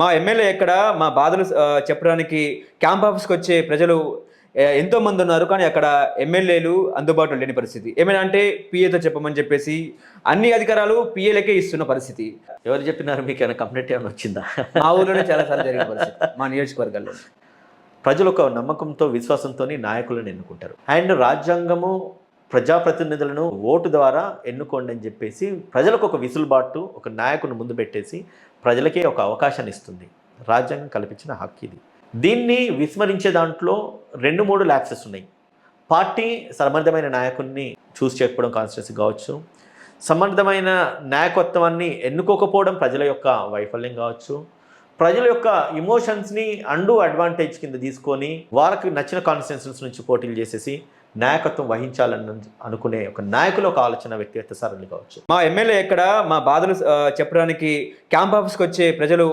మా ఎమ్మెల్యే ఎక్కడ మా బాధలు చెప్పడానికి క్యాంప్ ఆఫీస్‌కి వచ్చే ప్రజలు ఎంతో మంది ఉన్నారు. కానీ అక్కడ ఎమ్మెల్యేలు అందుబాటులో లేని పరిస్థితి. ఏమైనా అంటే పీఏతో చెప్పమని చెప్పేసి అన్ని అధికారాలు పీఏలకే ఇస్తున్న పరిస్థితి. ఎవరు చెప్పినారు? మీకేమైనా కంప్లెయింట్ ఏమైనా వచ్చిందా? మా ఊర్లోనే చాలా సార్లు జరిగిన పరిస్థితి. మా నియోజకవర్గాల్లో. ప్రజలు ఒక నమ్మకంతో, విశ్వాసంతోని నాయకులను ఎన్నుకుంటారు. అండ్ రాజ్యాంగము ప్రజాప్రతినిధులను ఓటు ద్వారా ఎన్నుకోండి అని చెప్పేసి ప్రజలకు ఒక విసులుబాటు, ఒక నాయకుని ముందు పెట్టేసి ప్రజలకే ఒక అవకాశాన్ని ఇస్తుంది. రాజ్యాంగం కల్పించిన హక్కు ఇది. దీన్ని విస్మరించే దాంట్లో 2-3 ల్యాప్సెస్ ఉన్నాయి. పార్టీ సమర్థమైన నాయకుడిని చూస్ చేసుకోవడం కాన్స్టిట్యున్సీ కావచ్చు, సమర్థమైన నాయకత్వాన్ని ఎన్నుకోకపోవడం ప్రజల యొక్క వైఫల్యం కావచ్చు, ప్రజల యొక్క ఇమోషన్స్ని అడ్వాంటేజ్ కింద తీసుకొని వాళ్ళకి నచ్చిన కాన్స్టిట్యున్సీస్ నుంచి పోటీలు చేసేసి నాయకత్వం వహించాలని అనుకునే ఒక నాయకులు, ఒక ఆలోచన వ్యక్తిగత సరళి కావచ్చు. మా ఎమ్మెల్యే ఎక్కడ మా బాధలు చెప్పడానికి క్యాంప్ ఆఫీస్‌కి వచ్చే ప్రజలు